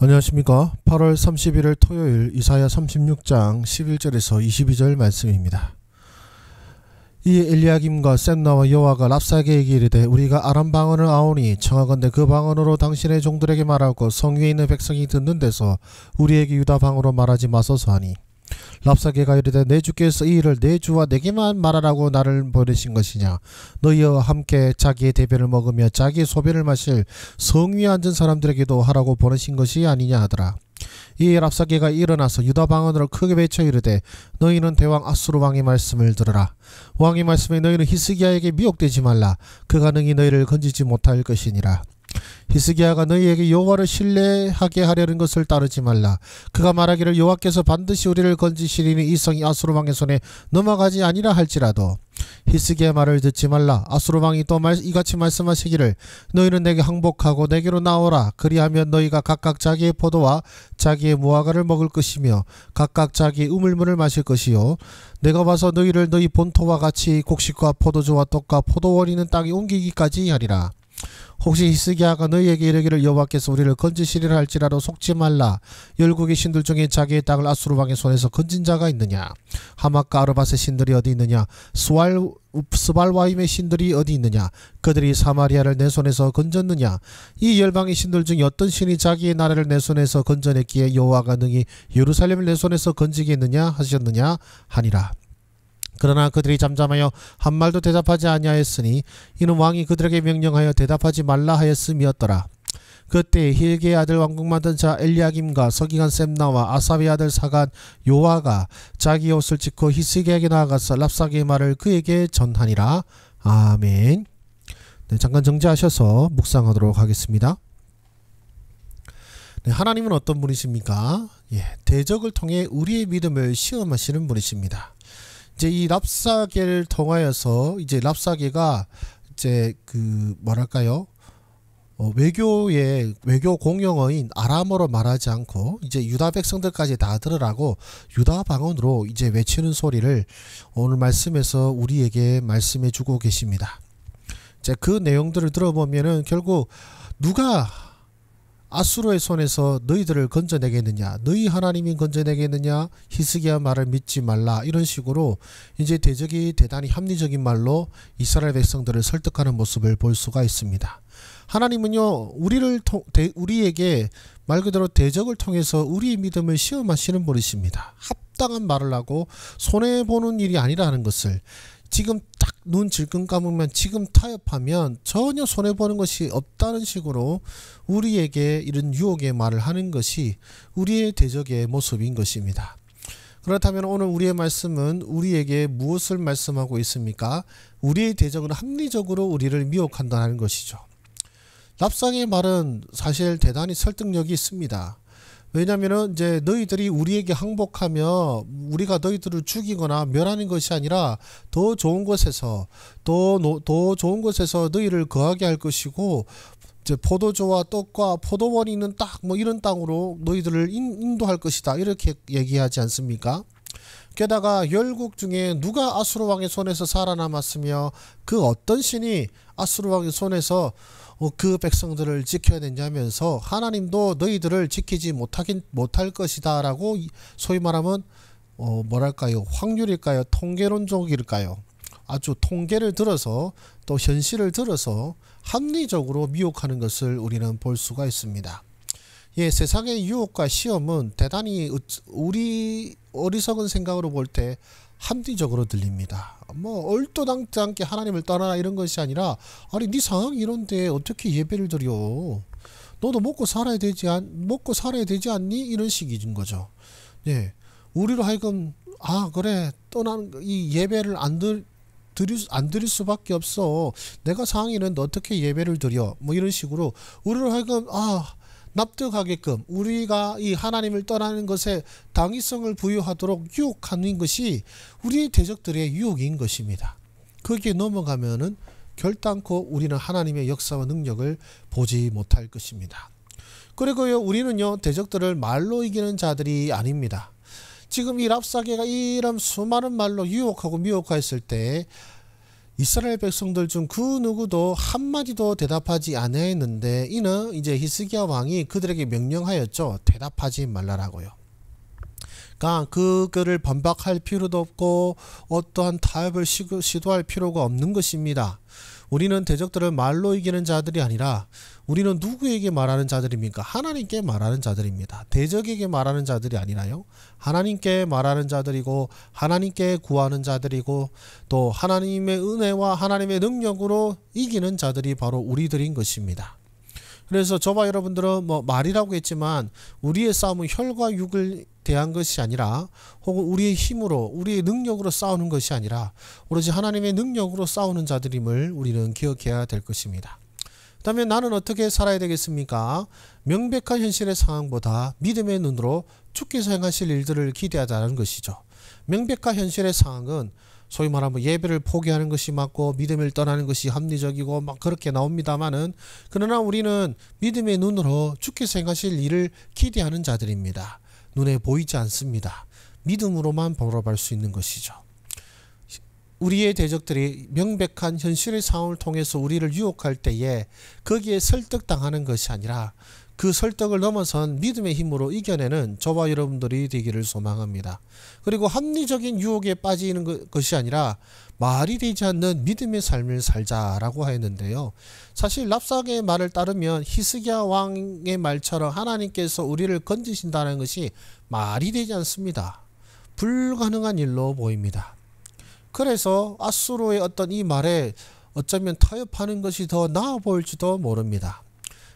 안녕하십니까. 8월 31일 토요일 이사야 36장 11절에서 22절 말씀입니다. 이에 엘리야김과 셈나와 여호와가 랍사게에게 이르되 우리가 아람 방언을 아오니 청하건대 그 방언으로 당신의 종들에게 말하고 성 위에 있는 백성이 듣는 데서 우리에게 유다 방언으로 말하지 마소서 하니, 랍사게가 이르되 내 주께서 이 일을 내 주와 내게만 말하라고 나를 보내신 것이냐. 너희와 함께 자기의 대변을 먹으며 자기의 소변을 마실 성 위에 앉은 사람들에게도 하라고 보내신 것이 아니냐 하더라. 이에 랍사게가 일어나서 유다 방언으로 크게 외쳐 이르되 너희는 대왕 아수르 왕의 말씀을 들으라. 왕의 말씀에 너희는 히스기야에게 미혹되지 말라. 그가 능히 너희를 건지지 못할 것이니라. 히스기야가 너희에게 여호와를 신뢰하게 하려는 것을 따르지 말라. 그가 말하기를 여호와께서 반드시 우리를 건지시리니 이 성이 아수르 왕의 손에 넘어가지 아니라 할지라도 히스기야 말을 듣지 말라. 아수르 왕이 또 이같이 말씀하시기를 너희는 내게 항복하고 내게로 나오라. 그리하면 너희가 각각 자기의 포도와 자기의 무화과를 먹을 것이며 각각 자기의 우물물을 마실 것이요, 내가 와서 너희를 너희 본토와 같이 곡식과 포도주와 떡과 포도원 있는 땅에 옮기기까지 하리라. 혹시 히스기야가 너희에게 이르기를 여호와께서 우리를 건지시리라 할지라도 속지 말라. 열국의 신들 중에 자기의 땅을 아수르 왕의 손에서 건진 자가 있느냐? 하맛과 아르밧의 신들이 어디 있느냐? 스발와임의 신들이 어디 있느냐? 그들이 사마리아를 내 손에서 건졌느냐? 이 열방의 신들 중에 어떤 신이 자기의 나라를 내 손에서 건져냈기에 여호와가 능히 예루살렘을 내 손에서 건지겠느냐 하셨느냐 하니라. 그러나 그들이 잠잠하여 한 말도 대답하지 아니하였으니 이는 왕이 그들에게 명령하여 대답하지 말라 하였음이었더라. 그때 힐게의 아들 왕궁 만든 자 엘리야김과 서기관 셈나와 아삽의 아들 사간 요아가 자기 옷을 찢고 히스기야에게 나아가서 랍사게의 말을 그에게 전하니라. 아멘. 네, 잠깐 정지하셔서 묵상하도록 하겠습니다. 네, 하나님은 어떤 분이십니까? 대적을 통해 우리의 믿음을 시험하시는 분이십니다. 이제 이 랍사게를 통하여서 이제 랍사게가 이제 외교 공용어인 아람어로 말하지 않고 이제 유다 백성들까지 다 들으라고 유다 방언으로 이제 외치는 소리를 오늘 말씀에서 우리에게 말씀해 주고 계십니다. 이제 그 내용들을 들어보면은 결국 누가 아수르의 손에서 너희들을 건져내겠느냐, 너희 하나님이 건져내겠느냐, 히스기야 말을 믿지 말라, 이런 식으로 이제 대적이 대단히 합리적인 말로 이스라엘 백성들을 설득하는 모습을 볼 수가 있습니다. 하나님은요 우리에게 말 그대로 대적을 통해서 우리의 믿음을 시험하시는 분이십니다. 합당한 말을 하고 손해보는 일이 아니라는 것을, 지금 딱 눈 질끈 감으면 지금 타협하면 전혀 손해보는 것이 없다는 식으로 우리에게 이런 유혹의 말을 하는 것이 우리의 대적의 모습인 것입니다. 그렇다면 오늘 우리의 말씀은 우리에게 무엇을 말씀하고 있습니까? 우리의 대적은 합리적으로 우리를 미혹한다는 것이죠. 랍사게의 말은 사실 대단히 설득력이 있습니다. 왜냐하면 이제 너희들이 우리에게 항복하며 우리가 너희들을 죽이거나 멸하는 것이 아니라 더 좋은 곳에서 더 좋은 곳에서 너희를 거하게 할 것이고, 이제 포도주와 떡과 포도원이 있는 딱 이런 땅으로 너희들을 인도할 것이다, 이렇게 얘기하지 않습니까? 게다가 열국 중에 누가 아수르 왕의 손에서 살아남았으며 그 어떤 신이 아수르 왕의 손에서 그 백성들을 지켜야 되냐면서 하나님도 너희들을 지키지 못할 것이다 라고, 소위 말하면 확률일까요? 통계론적일까요? 아주 통계를 들어서 또 현실을 들어서 합리적으로 미혹하는 것을 우리는 볼 수가 있습니다. 세상의 유혹과 시험은 대단히 우리 어리석은 생각으로 볼 때 합리적으로 들립니다. 얼토당지 않게 하나님을 떠나라 이런 것이 아니라, 아니 네 상황이 이런데 어떻게 예배를 드려? 너도 먹고 살아야 되지 않니? 이런 식인 거죠. 우리로 하여금 그래 떠나는 이 예배를 안 드릴 수밖에 없어. 내가 상황이 이런데 어떻게 예배를 드려? 이런 식으로 우리로 하여금 납득하게끔 우리가 이 하나님을 떠나는 것에 당위성을 부여하도록 유혹하는 것이 우리의 대적들의 유혹인 것입니다. 거기에 넘어가면은 결단코 우리는 하나님의 역사와 능력을 보지 못할 것입니다. 그리고요, 우리는요 대적들을 말로 이기는 자들이 아닙니다. 지금 이 랍사게가 이런 수많은 말로 유혹하고 미혹했을 때 이스라엘 백성들 중 그 누구도 한마디도 대답하지 아니했는데 이는 이제 히스기야 왕이 그들에게 명령하였죠. 대답하지 말라라고요. 그러니까 그거를 반박할 필요도 없고 어떠한 타협을 시도할 필요가 없는 것입니다. 우리는 대적들을 말로 이기는 자들이 아니라 우리는 누구에게 말하는 자들입니까? 하나님께 말하는 자들입니다. 대적에게 말하는 자들이 아니라요. 하나님께 말하는 자들이고 하나님께 구하는 자들이고 또 하나님의 은혜와 하나님의 능력으로 이기는 자들이 바로 우리들인 것입니다. 그래서 저와 여러분들은 뭐 말이라고 했지만 우리의 싸움은 혈과 육을 대한 것이 아니라 혹은 우리의 힘으로 우리의 능력으로 싸우는 것이 아니라 오로지 하나님의 능력으로 싸우는 자들임을 우리는 기억해야 될 것입니다. 그 다음에 나는 어떻게 살아야 되겠습니까? 명백한 현실의 상황보다 믿음의 눈으로 주께서 행하실 일들을 기대하자는 것이죠. 명백한 현실의 상황은 소위 말하면 예배를 포기하는 것이 맞고 믿음을 떠나는 것이 합리적이고 막 그렇게 나옵니다만은 그러나 우리는 믿음의 눈으로 주께서 행하실 일을 기대하는 자들입니다. 눈에 보이지 않습니다. 믿음으로만 바라볼 수 있는 것이죠. 우리의 대적들이 명백한 현실의 상황을 통해서 우리를 유혹할 때에 거기에 설득당하는 것이 아니라 그 설득을 넘어선 믿음의 힘으로 이겨내는 저와 여러분들이 되기를 소망합니다. 그리고 합리적인 유혹에 빠지는 것이 아니라 말이 되지 않는 믿음의 삶을 살자라고 하였는데요. 사실 랍삭의 말을 따르면 히스기야 왕의 말처럼 하나님께서 우리를 건지신다는 것이 말이 되지 않습니다. 불가능한 일로 보입니다. 그래서 아수르의 어떤 이 말에 어쩌면 타협하는 것이 더 나아 보일지도 모릅니다.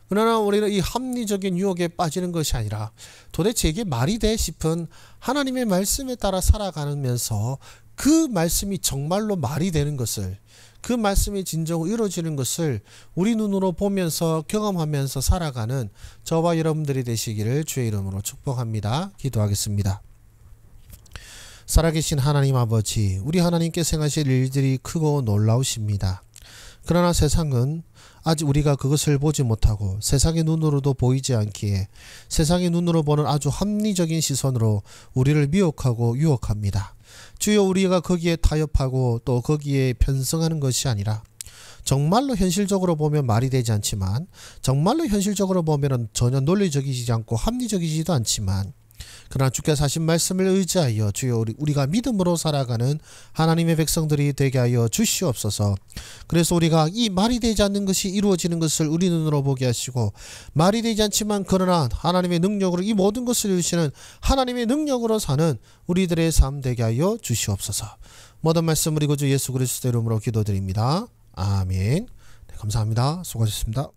그러나 우리는 이 합리적인 유혹에 빠지는 것이 아니라 도대체 이게 말이 돼 싶은 하나님의 말씀에 따라 살아가면서 그 말씀이 정말로 말이 되는 것을, 그 말씀이 진정으로 이루어지는 것을 우리 눈으로 보면서 경험하면서 살아가는 저와 여러분들이 되시기를 주의 이름으로 축복합니다. 기도하겠습니다. 살아계신 하나님 아버지, 우리 하나님께서 행하실 일들이 크고 놀라우십니다. 그러나 세상은 아직 우리가 그것을 보지 못하고 세상의 눈으로도 보이지 않기에 세상의 눈으로 보는 아주 합리적인 시선으로 우리를 미혹하고 유혹합니다. 주여, 우리가 거기에 타협하고 또 거기에 편승하는 것이 아니라 정말로 현실적으로 보면 말이 되지 않지만 정말로 현실적으로 보면 전혀 논리적이지 않고 합리적이지도 않지만 그러나 주께서 하신 말씀을 의지하여 주여 우리가 믿음으로 살아가는 하나님의 백성들이 되게 하여 주시옵소서. 그래서 우리가 이 말이 되지 않는 것이 이루어지는 것을 우리 눈으로 보게 하시고 말이 되지 않지만 그러나 하나님의 능력으로 이 모든 것을 이루시는 하나님의 능력으로 사는 우리들의 삶 되게 하여 주시옵소서. 모든 말씀 우리 구주 예수 그리스도 이름으로 기도드립니다. 아멘. 네, 감사합니다. 수고하셨습니다.